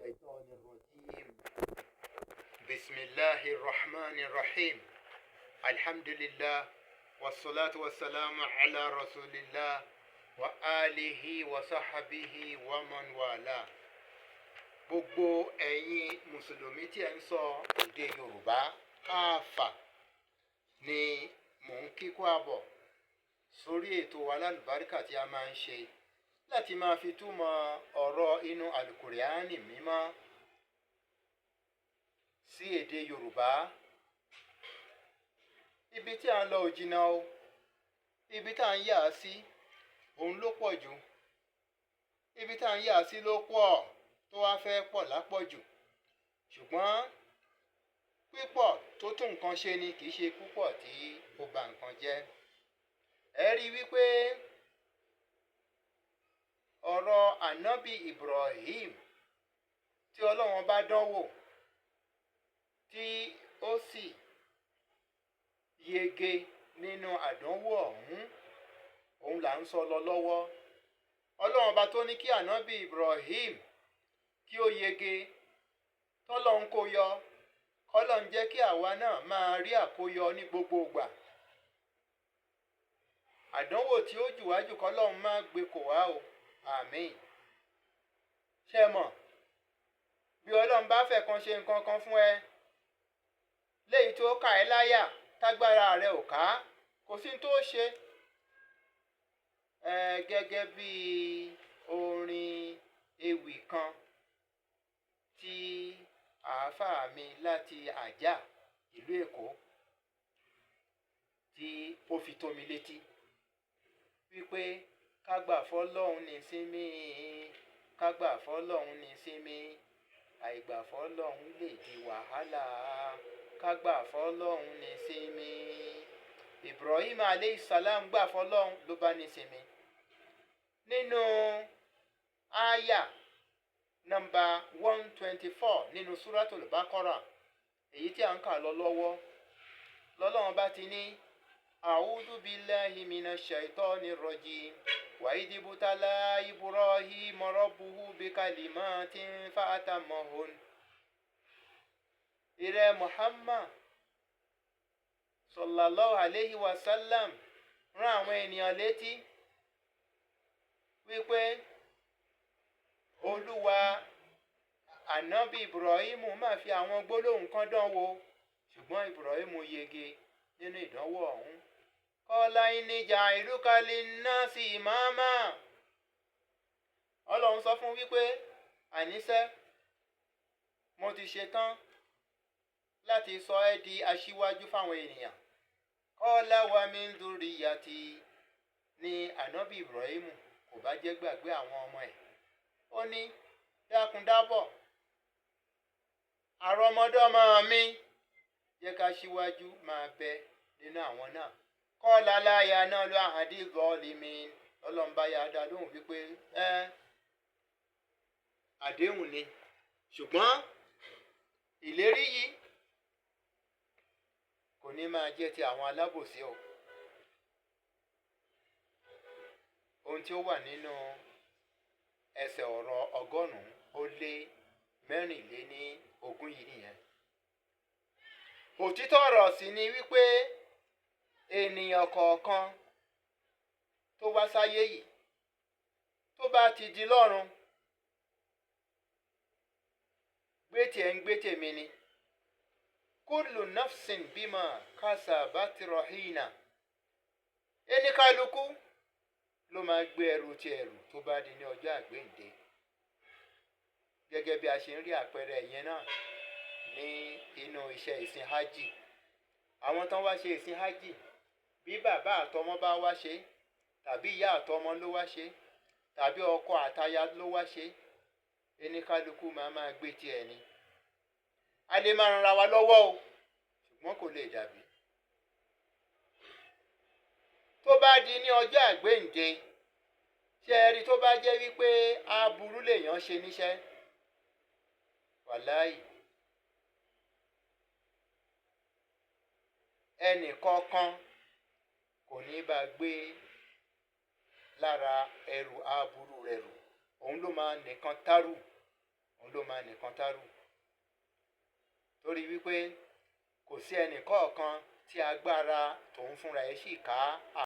الشيطان الرجيم بسم الله الرحمن الرحيم الحمد لله والصلاة والسلام على رسول الله وآله وصحبه ومن والاه. Gbogbo ẹ̀yin mùsùlùmí tí ẹ ń sọ èdè Yorùbá káàfà ni mò ń kí kú àbọ̀ sórí ètò alálùbáríkà tí a máa ń ṣe láti máa fi túmọ̀ ọ̀rọ̀ inú àlùkùránì mímọ́ sí èdè Yorùbá. Ibi tí a ń lọ ò jìnnà o, ibi tá à ń yà á sí òun ló pọ̀ jù, ibi tá à ń yà á sí ló pọ̀ tó wá fẹ́ pọ̀ lápọ̀jù, ṣùgbọ́n pípọ̀ tó tún nǹkan ṣe ni kì í ṣe púpọ̀ tí ó ba nǹkan jẹ́. Ẹ rí i wípé ọ̀rọ̀ ànábì Ibrahim tí Ọlọ́run bá dánwò tí ó sì yege nínú àdánwò ọ̀hún, òun là ń sọ lọ lọ́wọ́. Ọlọ́run bá tó ní kí ànábì Ibrahim kí ó yege tọ́lọ́run kó yọ, kọ́lọ́run jẹ́ kí àwa náà máa rí àkóyọ ní gbogbo ìgbà. Àdánwò tí ó jù wájú kọ́lọ́run má gbé kò wá o, àmín. Ṣé mọ̀, bí Ọlọ́run bá fẹ́ kan ṣe nǹkan kan fún ẹ léyìí tó kà ẹ́ láyà tágbára rẹ ò ká, kò sí tó ṣe. Gẹ́gẹ́ bí orin ewì kan tí àáfàá mi láti Àjà ìlú Èkó tí ó fi tó mi létí wípé kágbà fọ́lọ́hun ní sinmi, kágbà fọ́lọ́hun ní sinmi, àìgbà fọ́lọ́hun lè di wàhálà, kágbà fọ́lọ́hun ní sinmi. Ibrahim alayhi salam gbà fọ́lọ́hun ló bá ní sinmi. Nínú àyà nọ́mbà 124 nínú Suratul Baqarah, èyí tí a ń kà lọ lọ́wọ́, lọ́lọ́run bá ti ní a'udhu billahi minash shaitonir rajim wa idh ibtala Ibrahima rabbuhu bikalimatin fa'atammahun. Ìrẹ́ Muhammad sallallahu alayhi wa sallam rán àwọn ènìyàn létí wípé Olúwa ànábì Ibrahim máa fi àwọn gbólóhùn kan dánwò, ṣùgbọ́n Ibrahim yege nínú ìdánwò ọ̀hún. Qala inni ja'iluka linnasi imama. Ọlọ́run sọ fún wípé àníṣe mo ti ṣetán láti sọ ẹ́ di aṣíwájú fáwọn ènìyàn. Qala wa min dhurriyyati, ní ànábì Ibrahim kò bá jẹ́ gbàgbé àwọn ọmọ ẹ̀. Ó ní dákúndábọ̀ àrọmọdọ́mọ mi jẹ́ ká ṣíwájú máa bẹ nínú àwọn náà. Qala la yanalu ahadi zalimin. Ọlọ́mbá ya dá lóhùn wípé àdéhùn ni, ṣùgbọ́n ìlérí yìí kò ní máa jẹ́ ti àwọn alábòsí o. Ohun tí ó wà nínú ẹsẹ̀ ọ̀rọ̀ 124 yìí nìyẹn. Òtítọ́ ọ̀rọ̀ sì ni wípé ènìyàn kọ̀ọ̀kan tó wá sáyé yìí tó bá ti di lọ́run, gbé tiẹ̀ ń gbé tèmi ni. Kullu nafsin bima kasabat rahina. Ẹnikálukú ló máa gbé ẹrù ti ẹrù tó bá di ní ọjọ́ àgbéǹde. Gẹ́gẹ́ bí a ṣe ń rí àpẹẹrẹ yẹn náà ní inú iṣẹ́ ìsìn hajj. Àwọn tán wá ṣe ìsìn hajj, bí bàbá àtọmọ bá wá ṣe, tàbí ìyá àtọmọ ló wá ṣe, tàbí ọkọ àtaya ló wá ṣe, ẹnikálukú máa gbé tiẹ̀ ni. A lè máa ranra wa lọ́wọ́ o, ṣùgbọ́n kò lè dàbí tó bá di ní ọjọ́ àgbéǹde. Ṣé ẹ rí tó bá jẹ́ wípé aburú lèèyàn ṣe níṣẹ́, wàláì ẹnì kọ̀ọ̀kan kò ní bá gbé lára ẹrù aburú rẹ̀ rù, òun ló máa nìkan tárù, òun ló máa nìkan tárù. Torí wípé kò sí ẹnì kọ̀ọ̀kan tí agbára tòun fúnra ẹ̀ sì ká